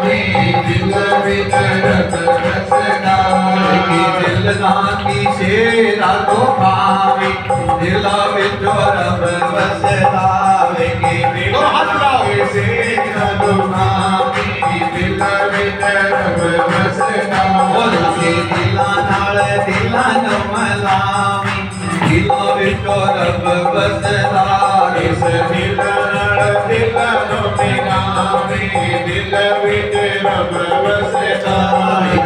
दिल वितर बसदा दिल ना किसे रातो भावे दिल विचो रब बसदा दिल किसे रातो भावे दिल वितर बसदा दिला नाल दिला नो मलावी दिल विचो रब बसदा इस दिल नाल दिला नो मिलावी दिल विच रब बसदा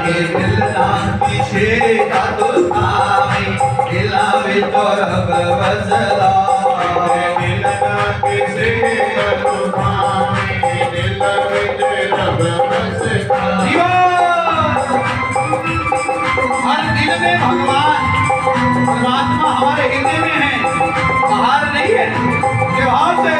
दिल ना किसे रातो भावे दिल विचो रब बसदा दिल ना किसे रातो भावे दिल विच रब बसदा हर दिल में भगवान परमात्मा हमारे हृदय में है, बाहर नहीं है। के भाव से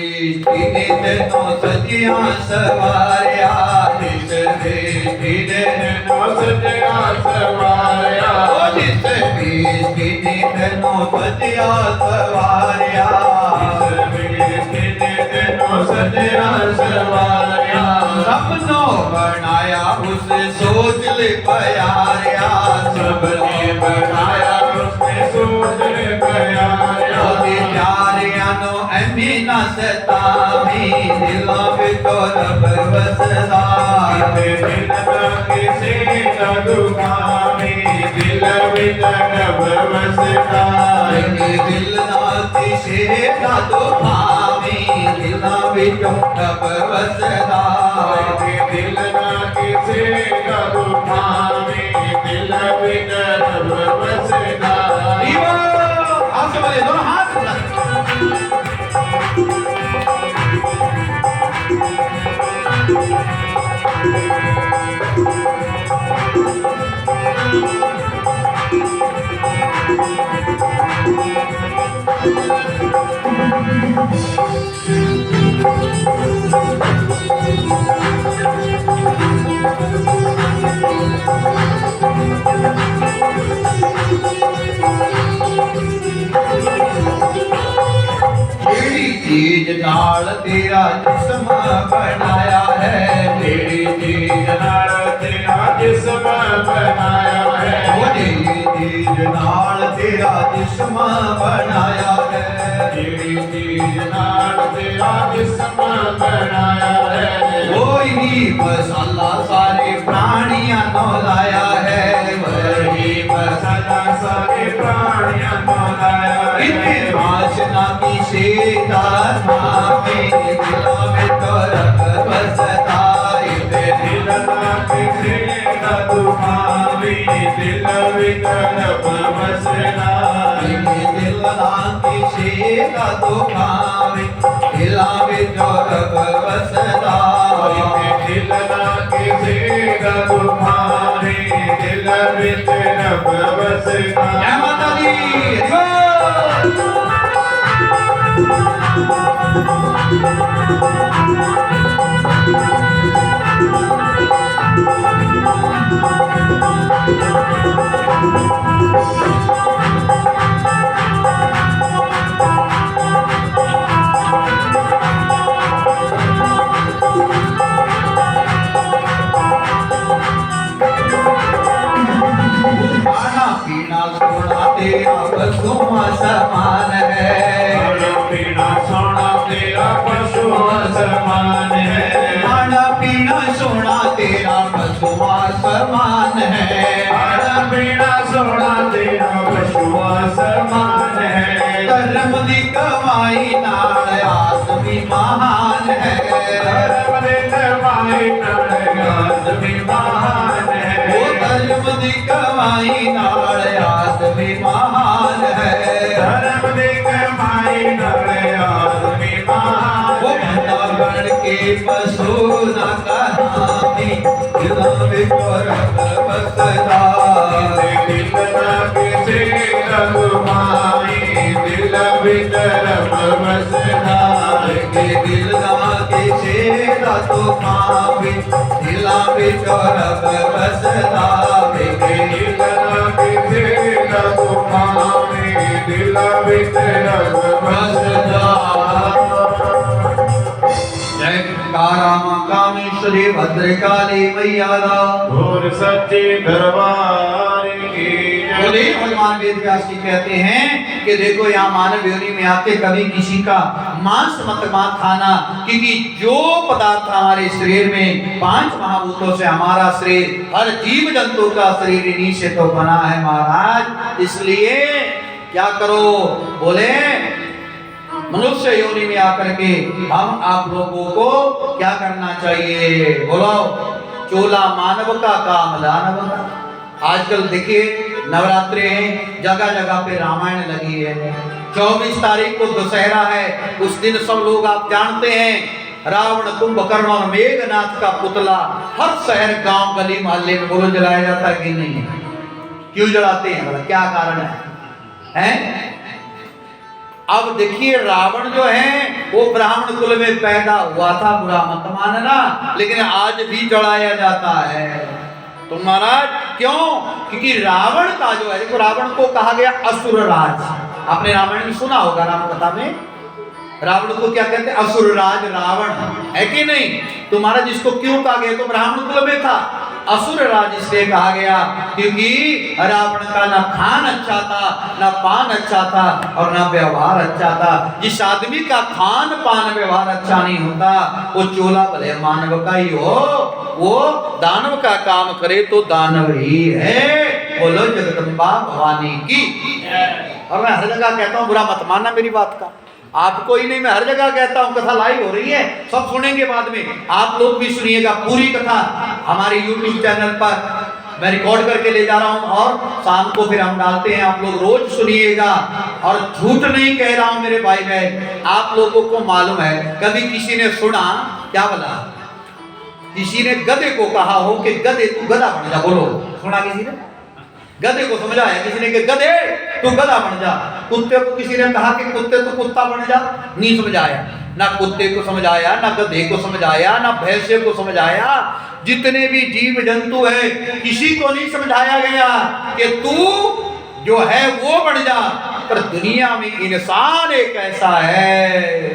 नो सजिया सवारिया जिस नो सजिया सवारिया जिस नो सजिया सवारिया नो सजिया सवारिया सबनो बनाया उस सोच ले प्यारिया सबने बनाया उसने सोच ले प्यारिया प्यारिया नो अमीना सतावी दिल विचो रब बसदा दिल ना किसे ना दुखावी दिल विच रब बसदा दिल ना किसे ना दुखावी दिल विचो रब बसदा दिल ना किसे ना दुखावी दिल विच रब बसदा हाथ से बोले दोनों हाथ चीज नाल तेरा जिस्म बनाया है तेरी चीज नाल तेरा जिस्म बनाया है तेरी चीज नाल तेरा जिस्म बनाया है तेरी चीज नाल तेरा जिस्म बनाया है कोई भी मसाला सारे प्राणियां नो लाया है वही मसाला सारे प्राणियां नो लाया है इतने वासना की शेदार मामे दिल में तो रब बसदा दिल ना किसे ना दुखावी दिल में तो रब बसदा दिल ना किसे ना दुखावी दिल में तो रब बसदा दिल ना किसे ना दुखावी दिल में तो रब बसदा जय माता दी खाना पीना सोना तेरा पशुओं समान है खाना पीना सोना तेरा पशुओं समान है खाना पीना सोना तेरा पशुओं समान है खाना पीना सोना तेरा पशुओं समान है धर्म दी कमाई नाल आदमी महान है धर्म दी कमाई नाल आदमी महान है वो धर्म दी कमाई नाल आदमी महान है धर्म दी कमाई नाल आदमी महान वो बंदा बन के पशु ना कहानी दिल में रब बसदा दिल ना किसे तुम्हारी दिल भीतर बसना के दिल के छेदा तो पावे दिला बिचौर बसदा के दिल के तुम्हारी दिल भीतर बसना। जय कारामा कामेश्वरी भद्रकाली मैया और सच्चे दरबार की बोले भगवान वेद व्यास जी कहते हैं कि देखो यहाँ मानव योनि में आके कभी किसी का मांस मत खाना, क्योंकि जो पदार्थ हमारे शरीर में 5 महाभूतों से हमारा शरीर हर जीव जंतु का शरीर इन्हीं से तो बना है महाराज। इसलिए क्या करो, बोले मनुष्य योनि में आकर के हम आप लोगों को क्या करना चाहिए, बोलो चोला मानव का काम दानव का। आजकल देखिए नवरात्रे हैं, जगह जगह पे रामायण लगी है। 24 तारीख को दशहरा है, उस दिन सब लोग आप जानते हैं रावण कुंभकर्ण और मेघनाथ का पुतला हर शहर गांव गली मोहल्ले में बोलो जलाया जाता है कि नहीं? क्यों जलाते हैं, बोला क्या कारण है? अब देखिए रावण जो है वो ब्राह्मण कुल में पैदा हुआ था, बुरा मत मानना, लेकिन आज भी जलाया जाता है। तो महाराज क्यों? क्योंकि रावण का जो है, देखो रावण को कहा गया असुर राज। आपने रामायण में सुना होगा, राम कथा में रावण को क्या कहते हैं? असुर राज रावण, है कि नहीं? तुम्हारा जिसको क्यों कहा गया? तो ब्राह्मण कुल में था। असुर राज इसलिए कहा गया क्योंकि रावण का ना खान अच्छा था, ना पान अच्छा था और ना व्यवहार अच्छा था। जिस आदमी का खान पान व्यवहार अच्छा नहीं होता वो चोला भले मानव का ही हो, वो दानव का काम करे तो दानव ही है। बोलो जगदम्बा भवानी की। और मैं हर जगह कहता हूँ, बुरा मत मानना मेरी बात का, आपको ही नहीं मैं हर जगह कहता हूँ। कथा लाइव हो रही है, सब सुनेंगे बाद में, आप लोग भी सुनिएगा पूरी कथा हमारे YouTube चैनल पर मैं रिकॉर्ड करके ले जा रहा हूँ और शाम को फिर हम डालते हैं, आप लोग रोज सुनिएगा। और झूठ नहीं कह रहा हूँ मेरे भाई बहन, आप लोगों को मालूम है कभी किसी ने सुना क्या बोला, किसी ने गधे को कहा हो कि गधे तू गधा बन जा, बोलो सुना किसी ने? गधे को समझाया किसी ने कि गधे तू गधा बन जा। कुत्ते को किसी ने कहा कि कुत्ते तू कुत्ता बन जा, नहीं समझाया, ना कुत्ते को समझाया, ना गधे को समझाया, ना भैंसे को समझाया। जितने भी जीव जंतु है किसी को नहीं समझाया गया कि तू जो है वो बन जा। पर दुनिया में इंसान एक ऐसा है,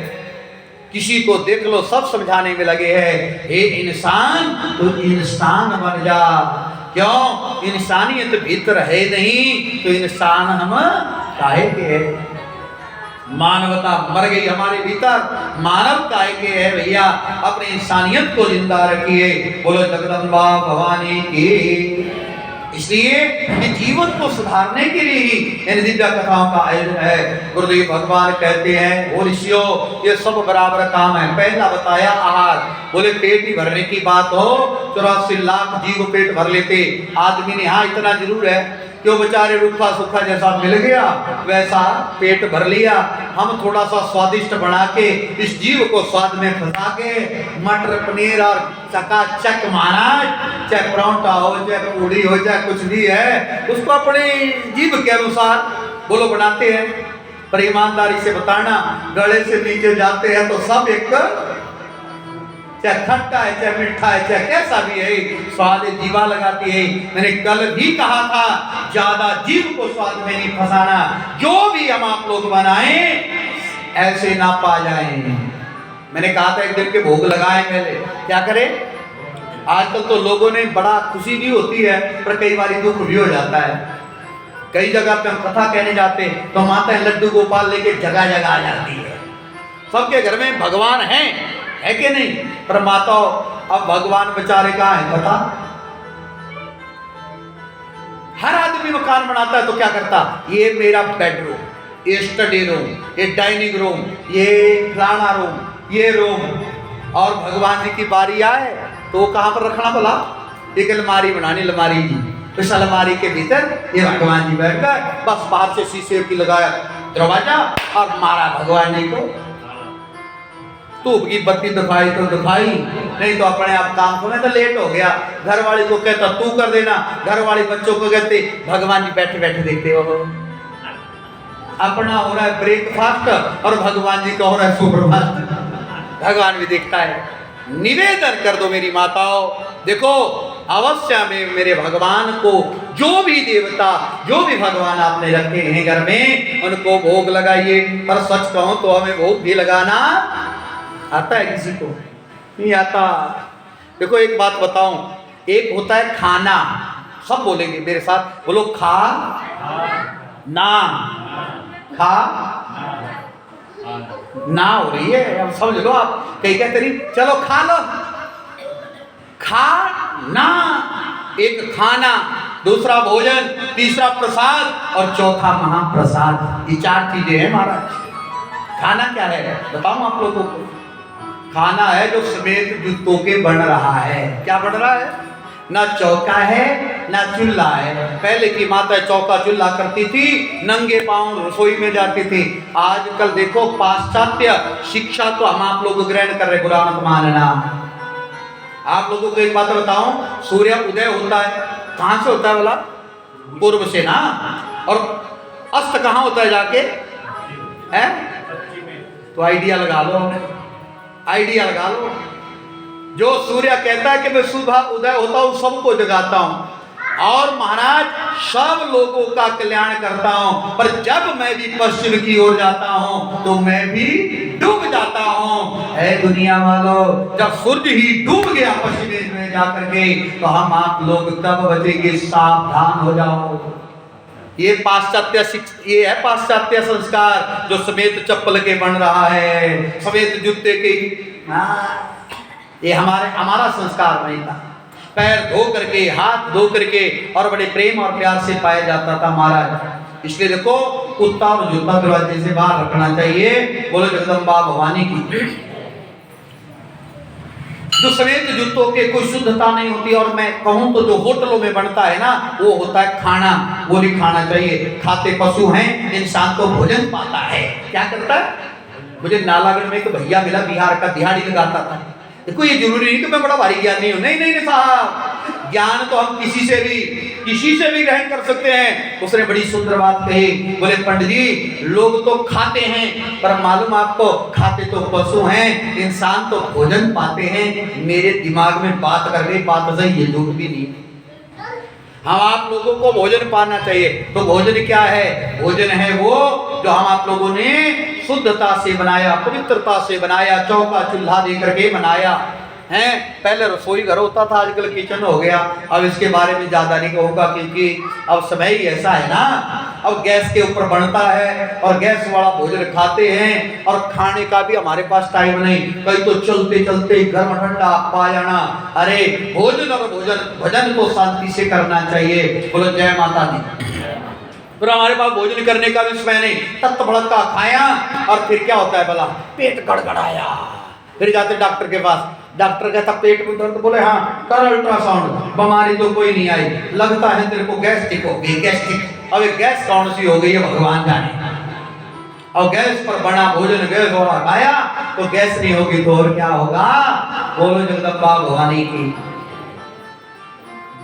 किसी को देख लो सब समझाने में लगे हैं, हे इंसान तो इंसान बन जा। क्यों? इंसानियत भीतर है नहीं तो इंसान हम काहे के है? मानवता मर गई हमारे भीतर, मानव काहे के है भैया? अपने इंसानियत को जिंदा रखिए। बोलो जगदम्बा भवानी की। इसलिए कि जीवन को सुधारने के लिए ही इन दिव्य कथाओं का आयोजन है। गुरुदेव भगवान कहते हैं, ओ ऋषियों ये सब बराबर काम है। पहला बताया आहार, बोले पेट ही भरने की बात हो 84 लाख जीव पेट भर लेते, आदमी ने हाँ इतना जरूर है क्यों बेचारे रूखा सूखा जैसा मिल गया वैसा पेट भर लिया। हम थोड़ा सा स्वादिष्ट बना के इस जीव को स्वाद में फंसा के मटर पनीर और चकाचक महाराज, चाहे परांठा हो चाहे पूड़ी हो चाहे कुछ भी है, उसको अपने जीव के अनुसार बोलो बनाते हैं। पर ईमानदारी से बताना, गले से नीचे जाते हैं तो सब एक, चाहे खट्टा है चाहे मीठा है चाहे कैसा भी है, स्वाद जीवा लगाती है। मैंने कल भी कहा था ज्यादा जीव को स्वाद में नहीं फंसाना। जो भी हम आप लोग बनाएं ऐसे ना पा जाएं। मैंने कहा था एक दिन के भोग लगाएं, पहले क्या करें? आजकल तो लोगों ने बड़ा खुशी भी होती है पर कई बार दुख भी हो जाता है। कई जगह पे हम कथा कहने जाते तो माता लड्डू गोपाल लेके जगह जगह आ जाती है। सबके घर में भगवान है कि नहीं? पर माता अब भगवान बेचारे कहाँ है पता? हर आदमी मकान बनाता है तो क्या करता, ये मेरा बेडरूम, ये स्टडी रूम, ये डाइनिंग रूम, ये फलाना रूम, ये रूम। और भगवान जी की बारी आए तो वो कहाँ पर रखना बोला? एक अलमारी बनानी, अलमारी जी, उस अलमारी के भीतर ये भगवान जी बैठकर बस बाहर से शीशे की लगाया दरवाजा और मारा भगवान जी को। धूप की बत्ती दिखाई तो दिखाई, नहीं तो अपने आप काम को, मैं तो लेट हो गया, घर वाली को कहता तू कर देना, घर वाली बच्चों को कहते भगवान जी बैठे बैठे देखते हो। अपना हो रहा है ब्रेकफास्ट और भगवान जी का हो रहा है सुप्रभात। भगवान भी देखता है। निवेदन कर दो मेरी माताओं, देखो अवश्य में मेरे भगवान को जो भी देवता जो भी भगवान आपने रखे हैं घर में उनको भोग लगाइए। पर सच कहूं तो हमें भोग भी लगाना आता है, किसी को नहीं आता। देखो एक बात बताऊं, एक होता है खाना, सब बोलेंगे मेरे साथ, बोलो खा ना, खा ना हो रही है, अब समझ लो आप, कहीं कहते नहीं चलो खा लो, खा ना, एक खाना, दूसरा भोजन, तीसरा प्रसाद और चौथा महाप्रसाद। ये 4 चीजें हैं महाराज। खाना क्या है बताऊं आप लोगों को? खाना है जो समेत जूतों के बन रहा है। क्या बन रहा है? ना चौका है ना चूल्हा है। पहले की माता चौका चूल्हा करती थी, नंगे पांव रसोई में जाती थी। आजकल देखो पाश्चात्य शिक्षा तो हम आप लोग ग्रहण कर रहे, बुरा मत मानना। आप लोगों को एक बात बताऊं, सूर्य उदय होता है कहां से होता है बोला? पूर्व से ना। और अस्त कहां होता है जाके? है तो आइडिया लगा लो, आइडिया लगा लो। जो सूर्य कहता है कि मैं सुबह उदय होता हूं सबको जगाता हूं और महाराज सब लोगों का कल्याण करता हूं, पर जब मैं भी पश्चिम की ओर जाता हूं तो मैं भी डूब जाता हूं। है दुनिया वालों, जब सूर्य ही डूब गया पश्चिम में जाकर के तो हम आप लोग तब बचेंगे, सावधान हो जाओ। ये पाश्चात्य ये है पाश्चात्य संस्कार जो समेत चप्पल के बन रहा है, समेत जूते के। ये हमारा संस्कार नहीं था। पैर धो करके, हाथ धो करके और बड़े प्रेम और प्यार से पाया जाता था महाराज। इसलिए देखो कुत्ता और जूता दरवाजे से बाहर रखना चाहिए। बोलो जगदम्बा भवानी की। जो समेत जूतों के कोई शुद्धता नहीं होती। और मैं कहूं तो जो होटलों में बनता है ना वो होता है खाना, वो नहीं खाना चाहिए। खाते पशु हैं, इंसान तो भोजन पाता है। क्या करता है? मुझे नालागढ़ में एक भैया मिला, बिहार का, दिहाड़ी लगाता था। देखो ये जरूरी नहीं कि मैं बड़ा भारी ज्ञानी हूं, नहीं नहीं साहब, ज्ञान तो हम किसी से भी ग्रहण कर सकते हैं। उसने बड़ी सुंदर बात कही, बोले पंडित जी लोग तो खाते हैं पर मालूम आपको खाते तो पशु हैं, इंसान तो भोजन पाते हैं। मेरे दिमाग में बात कर गई, बात सही है, झूठ भी नहीं। हम आप लोगों को भोजन पाना चाहिए। तो भोजन क्या है? भोजन है वो जो हम आप लोगों ने शुद्धता से बनाया, पवित्रता से बनाया, चौका चूल्हा दे करके बनाया है। पहले रसोई घर होता था, आजकल किचन हो गया। अब इसके बारे में ज्यादा नहीं कहूँगा क्योंकि अब समय ही ऐसा है ना, अब गैस के ऊपर बनता है और गैस वाला भोजन खाते हैं। और खाने का भी हमारे पास टाइम नहीं, कहीं तो चलते चलते गर्म ठंडा पा जाना। अरे भोजन और भजन तो शांति से करना चाहिए। बोलो जय माता दी। फिर हमारे पास भोजन करने का भी समय नहीं, तख्त भड़का खाया और फिर क्या होता है भला? पेट गड़गड़ाया। फिर जाते डॉक्टर के पास, डॉक्टर कहता पेट में दर्द, बोले हाँ कर अल्ट्रासाउंड, बीमारी तो कोई नहीं आई, लगता है तेरे को गैस्ट्रिक हो गई। गैस्ट्रिक, अब गैस कौन सी हो गई है भगवान जाने। और गैस पर बना भोजन गैस वाला खाया तो गैस नहीं होगी तो और क्या होगा? बोलो जगदम्बा भवानी की।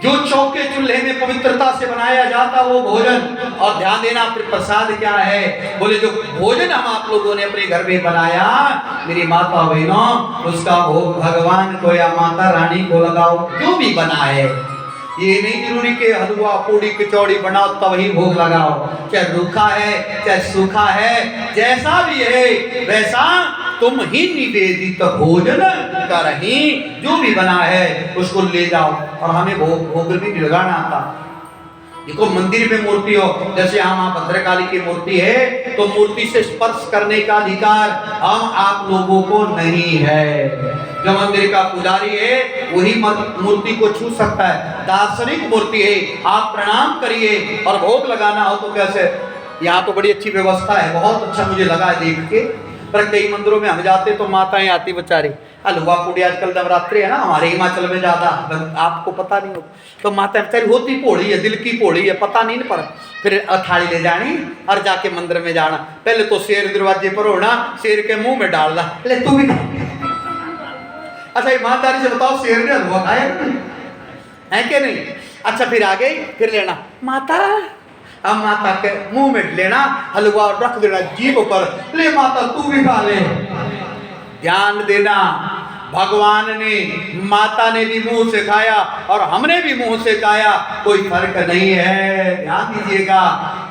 जो चौके चूल्हे में पवित्रता से बनाया जाता वो भोजन। और ध्यान देना फिर प्रसाद क्या है? बोले जो भोजन हम आप लोगों ने अपने घर में बनाया मेरी माता बहनों, उसका भोग भगवान को या माता रानी को लगाओ। जो भी बना है, ये नहीं जरूरी कि हलवा पूड़ी कचौड़ी बनाओ तब ही भोग लगाओ। चाहे रूखा है चाहे सूखा है, जैसा भी है वैसा तुम ही निवेदित भोजन करही। जो भी बना है उसको ले जाओ। और हमें भोग भी लगाना आता। देखो मंदिर में मूर्ति हो, जैसे यहाँ मां भद्रकाली की मूर्ति है तो मूर्ति से स्पर्श करने का अधिकार हम आप लोगों को नहीं है। जो मंदिर का पुजारी है वही मूर्ति को छू सकता है। दार्शनिक मूर्ति है, आप प्रणाम करिए। और भोग लगाना हो तो कैसे? यहाँ तो बड़ी अच्छी व्यवस्था है, बहुत अच्छा मुझे लगा देख के। पर कई मंदिरों में हम जाते तो माताएं आती बेचारी, हलवा पूड़ी, आजकल नवरात्रि है ना हमारे हिमाचल में ज्यादा, आपको पता नहीं हो तो माता बेचारी होती पोड़ी है, दिल की पोड़ी है, पता नहीं पर फिर थाली ले जानी और जाके मंदिर में जाना। पहले तो शेर दरवाजे पर होना, शेर के मुंह में डालना, ले तू भी। अच्छा ईमानदारी से बताओ शेर ने हलवा खाया है कि नहीं? अच्छा फिर आ गई, फिर लेना माता अब माता के मुंह में लेना हलवा और रख देना जीभ पर, ले माता तू भी खा ले। ध्यान देना, भगवान ने, माता ने भी मुंह से खाया और हमने भी मुंह से खाया, कोई फर्क नहीं है। ध्यान दीजिएगा,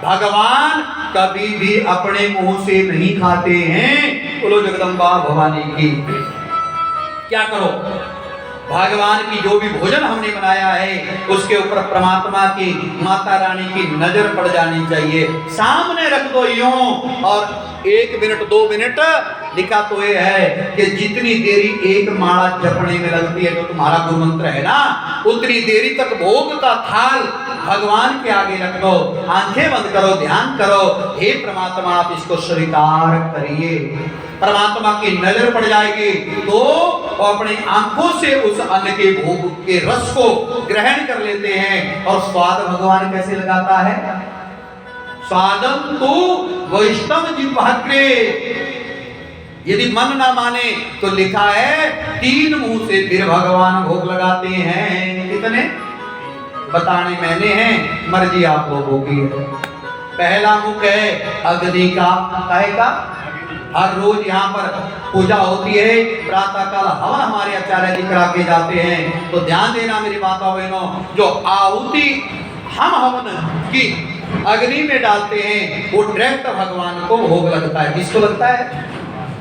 भगवान कभी भी अपने मुंह से नहीं खाते हैं। बोलो जगदम्बा भवानी की। क्या करो, भगवान की जो भी भोजन हमने बनाया है उसके ऊपर परमात्मा की, माता रानी की नजर पड़ जानी चाहिए। सामने रख दो यूं, और 1 मिनट 2 मिनट लिखा तो ये है कि जितनी देरी एक माला जपने में लगती है, जो तुम्हारा गुरु मंत्र है ना, उतनी देरी तक भोग का थाल भगवान के आगे रख दो, आंखें बंद करो, ध्यान करो, हे परमात्मा आप इसको स्वीकार करिए। परमात्मा की नजर पड़ जाएगी तो वो अपनी आंखों से उस अन्न के भोग के रस को ग्रहण कर लेते हैं। और स्वाद भगवान कैसे लगाता है? स्वादम तो वैष्णव जिह्वाग्रे। यदि मन ना माने तो लिखा है 3 मुंह से फिर भगवान भोग लगाते हैं। कितने बताने मैंने हैं, मर्जी आप लोगों की है। पहला मुख है अग्नि का, काहे का? हर रोज यहाँ पर पूजा होती है, प्रातः काल हवन हमारे आचार्य जी करा के जाते हैं। तो ध्यान देना मेरी माता बहनों, जो आहुति हम हवन की अग्नि में डालते हैं वो डायरेक्ट भगवान को भोग लगता है। किसको लगता है?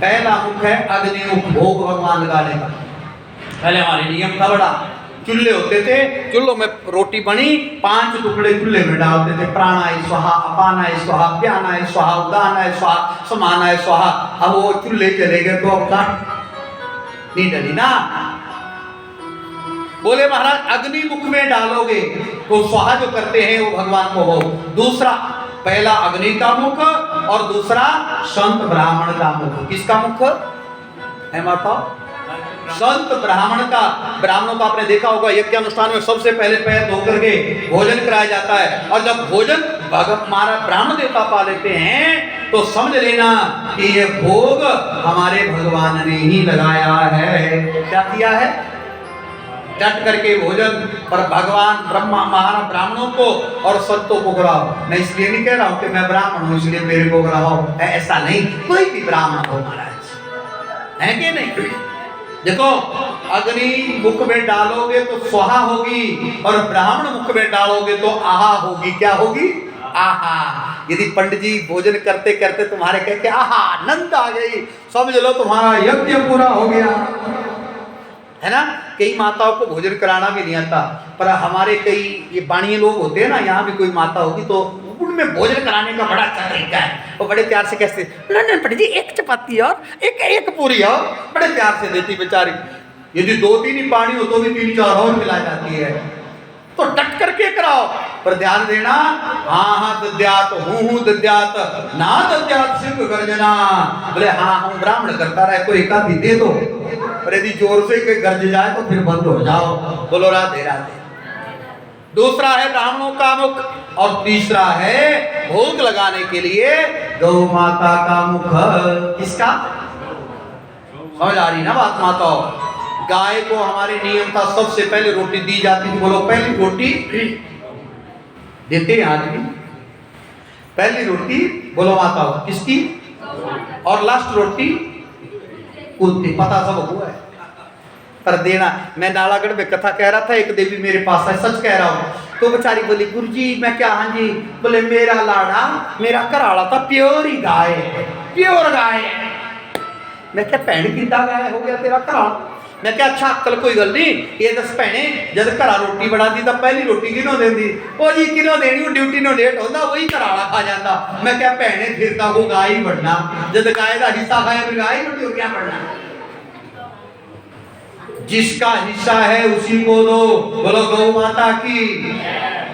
पहला मुख है अग्नि मुख, भोग भगवान लगाने का। पहले हमारे नियम था बड़ा, चूल्हे होते थे, चूल्हों में रोटी बनी, 5 टुकड़े चूल्हे में डालते थे, प्राणाय स्वाहा, अपानाय स्वाहा, व्यानाय स्वाहा, उदानाय स्वाहा, समानाय स्वाहा। अब वो चूल्हे चले गए तो अब का नहीं डली ना। बोले महाराज अग्नि मुख में डालोगे तो स्वाहा जो करते हैं वो भगवान को हो। दूसरा, पहला अग्नि का मुख और दूसरा संत ब्राह्मण का मुख। किसका मुख है माता? संत ब्राह्मण का। ब्राह्मणों का आपने देखा होगा यज्ञ अनुष्ठान में सबसे पहले पैर धो करके भोजन कराया जाता है, और जब भोजन हमारा ब्राह्मण देवता पा लेते हैं तो समझ लेना कि ये भोग हमारे भगवान ने ही लगाया है। क्या किया है? डट करके भोजन पर भगवान ब्रह्मा महाराज ब्राह्मणों को और संतों को गिराओ। मैं इसलिए नहीं कह रहा हूं कि मैं ब्राह्मण हूं इसलिए मेरे को गिराओ, ऐसा नहीं, कोई भी ब्राह्मण हो महाराज, है कि नहीं? देखो, अग्नि मुख में डालोगे तो स्वाहा होगी और ब्राह्मण मुख में डालोगे तो आहा होगी। क्या होगी? आहा। यदि पंडित जी भोजन करते करते तुम्हारे कह के आहा नंद आ गई, समझ लो तुम्हारा यज्ञ पूरा हो गया, है ना। कई माताओं को भोजन कराना भी नहीं आता, पर हमारे कई ये बाणीय लोग होते हैं ना, यहाँ भी कोई माता होगी तो उनमें भोजन कराने का बड़ा अच्छा तरीका है। वो बड़े प्यार से कहते हैं पंडित जी 1 चपाती और एक पूरी और, बड़े प्यार से देती बेचारी। यदि 2-3 ही पानी हो तो भी 3-4 और खिला जाती है। तो डट करके कराओ, पर ध्यान देना, हाँ दद्यात हूँ दद्यात ना दद्यात सिंह गर्जना। बोले हाँ हम ब्राह्मण करता रहे तो एक आधी दे दो, पर यदि जोर से कोई गर्ज जाए तो फिर बंद हो जाओ। बोलो राधे राधे। दूसरा है ब्राह्मणों का मुख और तीसरा है भोग लगाने के लिए गौ माता का मुख। किसका? समझ आ रही ना बात माताओं? गाय को हमारे नियम था सबसे पहले रोटी दी जाती थी। बोलो पहली रोटी देते हैं आज भी, पहली रोटी बोलो माताओं किसकी? और लास्ट रोटी कुत्ते, पता सब हुआ है पर देना। मैं नालागढ़ में कथा कह रहा था, एक देवी मेरे पास है, सच कह रहा हूँ। तो बेचारी बोली गुरुजी मैं क्या? हाँ जी। बोले मेरा लाड़ा मेरा घराला था प्योर ही गाय, प्योर गाय। मैं क्या भैन किदा गाय हो गया तेरा घराला? मैं क्या अच्छा अक्ल कोई गल नहीं, ये दस भैने जब घरा रोटी बना दी तो पहली रोटी किनों देंदी? ओ जी किनों देनी, ड्यूटी नो लेट होता वही घराला खा जाता। मैं क्या भैने फिर तो वो गाय ही बढ़ना, जब गाय का हिस्सा खाया फिर गाय रोटी हो क्या बढ़ना? जिसका हिस्सा है उसी को दो। बोलो गौ माता की।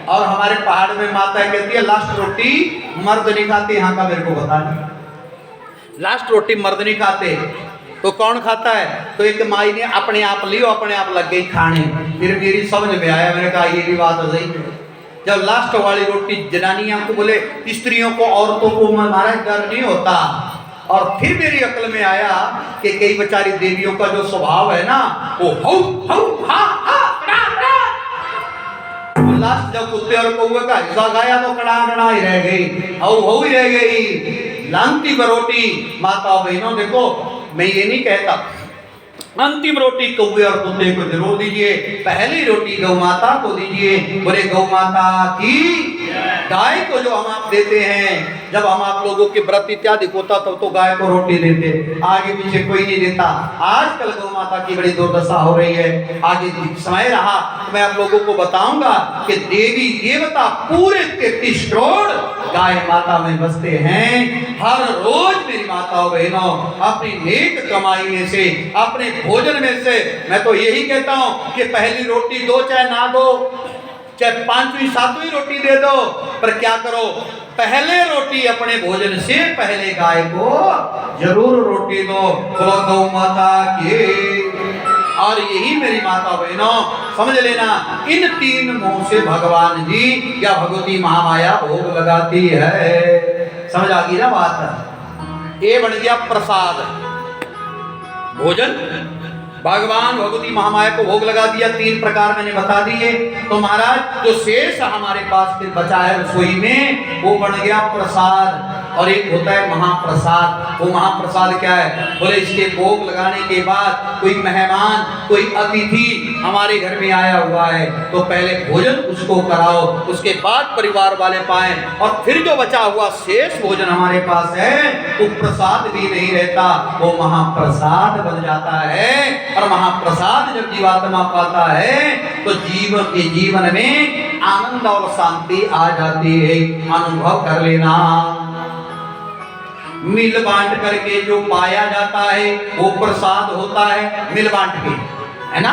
और हमारे पहाड़ में माता कहती है लास्ट रोटी मर्द नहीं खाते। यहाँ का मेरे को बता नहीं, लास्ट रोटी मर्द नहीं खाते तो कौन खाता है? तो एक माई ने अपने आप लियो, अपने आप लग गई खाने। फिर मेरी समझ में आया, मैंने कहा ये भी बात सही है। जब लास्ट वाली रोटी जनानियां को बोले, स्त्रियों को औरतों को हमारा डर नहीं होता। और फिर मेरी अक्ल में आया कि कई बेचारी देवियों का जो स्वभाव है ना वो हौ हौ हा हा लास्ट जब कुत्ते और कौवे का हिस्सा खाया तो कड़ा ही रह गई, हऊ ही रह गई। अंतिम रोटी माता बहनों देखो, मैं ये नहीं कहता अंतिम रोटी कौवे और कुत्ते को जरूर दीजिए, पहली रोटी गौ माता को दीजिए। बोले गौ माता की, गाय को जो हम आप देते हैं, जब हम आप लोगों के व्रत इत्यादि होता तब तो गाय को रोटी देते, आगे पीछे कोई नहीं देता। आजकल गौ माता की बड़ी दुर्दशा हो रही है। आगे समय रहा तो मैं आप लोगों को बताऊंगा कि देवी देवता पूरे 33 करोड़ गाय माता में बसते हैं। हर रोज मेरी माताओं बहनों अपनी नेक कमाई में से, अपने भोजन में से, मैं तो यही कहता हूं कि पहली रोटी दो चाहे ना दो, चाहे 5वीं 7वीं रोटी दे दो, पर क्या करो, पहले रोटी अपने भोजन से पहले गाय को जरूर रोटी दो। बोलो गौ माता की। और यही मेरी माता बहनों समझ लेना, इन 3 मुंह से भगवान जी या भगवती महामाया भोग लगाती है। समझ आ गई ना बात। ये बन गया प्रसाद, भोजन, भगवान भगवती महामाया को भोग लगा दिया। 3 प्रकार मैंने बता दिए। तो महाराज जो शेष हमारे पास फिर बचा है रसोई में, वो बन गया प्रसाद। और एक होता है महाप्रसाद। वो महाप्रसाद क्या है? बोले इसके भोग लगाने के बाद कोई मेहमान, कोई अतिथि हमारे घर में आया हुआ है तो पहले भोजन उसको कराओ, उसके बाद परिवार वाले पाएं, और फिर जो बचा हुआ शेष भोजन हमारे पास है वो प्रसाद भी नहीं रहता, वो महाप्रसाद बन जाता है। और महाप्रसाद जब जीवात्मा पाता है तो जीवन में आनंद और शांति आ जाती है। अनुभव कर लेना। मिल बांट करके जो पाया जाता है वो प्रसाद होता है। मिल बांट के, है ना,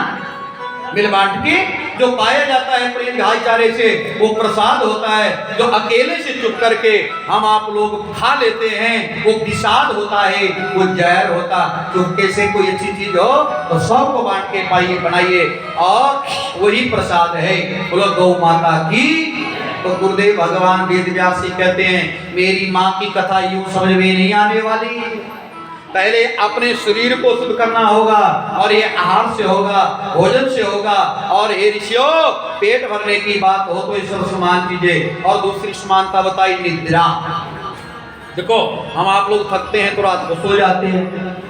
मिल बांट के जो पाया जाता है प्रेम भाईचारे से वो प्रसाद होता है। जो अकेले से चुप करके हम आप लोग खा लेते हैं वो विषाद होता है, वो जहर होता। चुपके से कोई अच्छी चीज हो तो सबको बांट के पाइए, बनाइए, और वही प्रसाद है। बोलो गौ माता की। तो गुरुदेव भगवान वेद व्यास जी कहते हैं मेरी माँ की कथा यूं समझ में नहीं आने वाली। पहले अपने शरीर को शुद्ध करना होगा, और ये आहार से होगा, भोजन से होगा। और हे ऋषियों, पेट भरने की बात हो तो ईश्वर समान चीजें, और दूसरी समानता बताई निद्रा। देखो हम आप लोग थकते हैं तो रात को सो जाते हैं,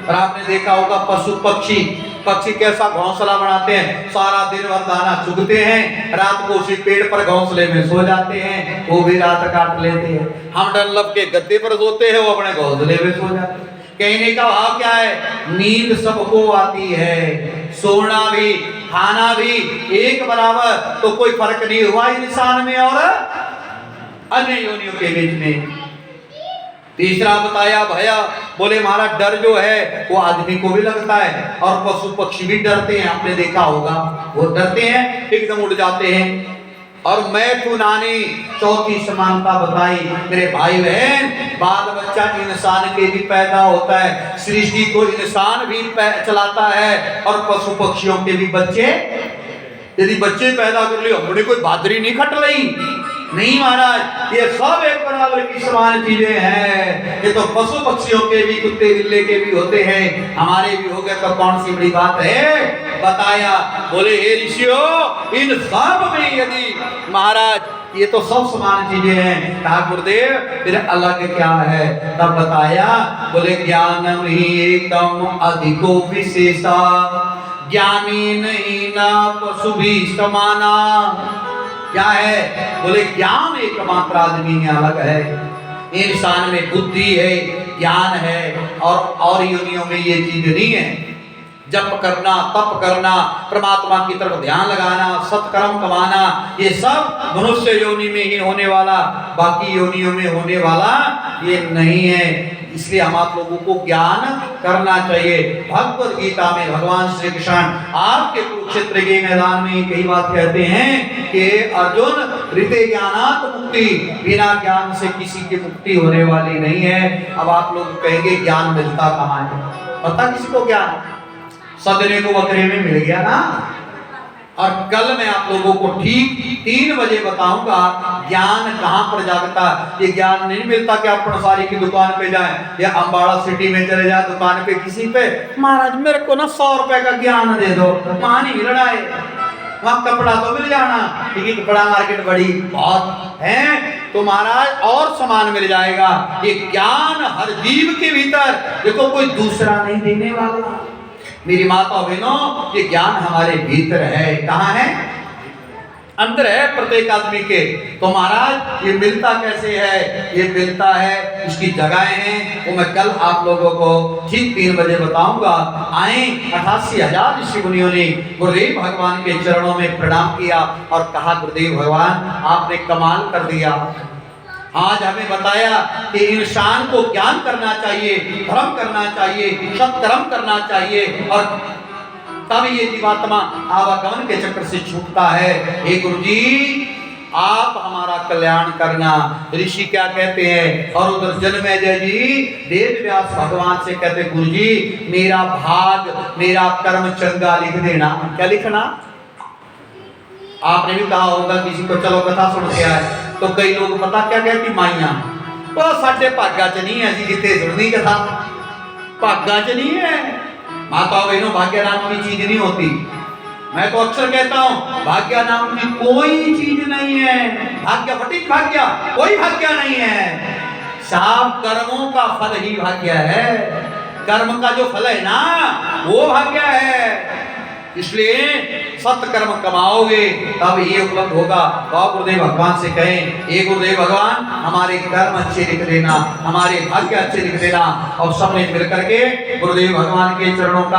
और आपने देखा होगा पशु पक्षी कैसा घोंसला बनाते हैं, सारा दिन भर दाना चुगते हैं, रात को उसी पेड़ पर घोंसले में सो जाते हैं, वो भी रात काट लेते हैं। हम डनलप के गद्दे पर सोते हैं, वो अपने घोंसले में सो जाते हैं। कहने का भाव क्या है? नींद सबको आती है, सोना भी खाना भी एक बराबर, तो कोई फर्क नहीं हुआ इंसान में और अन्य योनियों के बीच में। तीसरा बताया भया, बोले महाराज डर जो है वो आदमी को भी लगता है, और पशु पक्षी भी डरते हैं, आपने देखा होगा, वो डरते हैं, एकदम उड़ जाते हैं। और मैं तू नानी, चौथी समानता बताई मेरे भाई बहन। बाल बच्चा इंसान के भी पैदा होता है, सृष्टि को इंसान भी चलाता है, और पशु पक्षियों के भी बच्चे, यदि बच्चे पैदा कर लियो, हमने कोई बहादुरी नहीं खट रही नहीं महाराज, ये सब एक बराबर की समान चीजें हैं। ये तो पशु पक्षियों के भी, कुत्ते बिल्ले के भी होते हैं, हमारे भी हो गए, तो कौन सी बड़ी बात है? बताया बोले हे ऋषियों, इन सब में यदि महाराज ये तो सब समान चीजें हैं, कहा गुरुदेव फिर अलग क्या है? तब बताया बोले ज्ञानम ही एकम अधिको विशेषा, ज्ञानी नहीं ना पशु भी समाना। क्या है? बोले ज्ञान एकमात्र आदमी में अलग है, इंसान में बुद्धि है, ज्ञान है, और योनियों में ये चीज नहीं है। जप करना, तप करना, परमात्मा की तरफ ध्यान लगाना, सत्कर्म कमाना, ये सब मनुष्य योनि में ही होने वाला, बाकी योनियों में होने वाला ये नहीं है। इसलिए हम आप लोगों को ज्ञान करना चाहिए। भगवद गीता में भगवान श्री कृष्ण आपके कुरुक्षेत्र के मैदान में कई बात कहते हैं कि अर्जुन ऋते ज्ञानात् मुक्ति, बिना ज्ञान से किसी की मुक्ति होने वाली नहीं है। अब आप लोग कहेंगे ज्ञान मिलता कहाँ है? पता किसी को ज्ञान? सदने को बकरे में मिल गया ना। और कल मैं आप लोगों को ठीक 3 बजे बताऊंगा ज्ञान कहां पर जागता। ये ज्ञान नहीं मिलता कि आप पंसारी की दुकान पे जाएं या अंबाड़ा सिटी में चले जाए दुकान पे किसी पे, महाराज मेरे को ना 100 रुपए का ज्ञान दे दो, कहानी लड़ाए। वहाँ कपड़ा तो मिल जाना, क्योंकि कपड़ा मार्केट बड़ी बहुत है, तो महाराज और सामान मिल जाएगा। ये ज्ञान हर जीव के भीतर देखो कोई दूसरा नहीं देने वाला। मेरी माता बहनों, ये ज्ञान हमारे भीतर है। कहाँ है? अंदर है प्रत्येक आदमी के। तो महाराज ये मिलता कैसे है? ये मिलता है, इसकी जगहें हैं, वो मैं कल आप लोगों को ठीक 3 बजे बताऊंगा। आए 88,000 ऋषि मुनियों ने गुरुदेव भगवान के चरणों में प्रणाम किया और कहा, गुरुदेव भगवान आपने कमाल कर दिया। आज हमें बताया कि इंसान को ज्ञान करना चाहिए, धर्म करना चाहिए, सत्कर्म करना चाहिए, और तब ये जीवात्मा आवागमन के चक्र से छूटता है। हे गुरुजी, आप हमारा कल्याण करना। ऋषि क्या कहते हैं? और उधर जन्मेजय जी वेद व्यास भगवान से कहते, गुरुजी मेरा भाग, मेरा कर्म चंगा लिख देना। क्या लिखना? आपने भी कहा होगा किसी को, चलो कथा सुन के आए, तो कई लोग पता क्या कहती, माइया वो साढ़े भागा च नहीं है, कितने सुननी कथा, भागा च नहीं है। माता बहनों, भाग्य नाम की चीज नहीं होती। मैं तो अक्सर कहता हूं, भाग्य नाम की कोई चीज नहीं है। भाग्य फटिक भाग्य, कोई भाग्य नहीं है। सब कर्मों का फल ही भाग्य है। कर्म का जो फल है ना, वो भाग्य है। इसलिए सत्कर्म कमाओगे तब ये उपलब्ध होगा। तो आप गुरुदेव भगवान से कहें, ये गुरुदेव भगवान हमारे कर्म अच्छे लिख देना, हमारे भाग्य अच्छे लिख देना। और सबने मिल करके गुरुदेव भगवान के चरणों का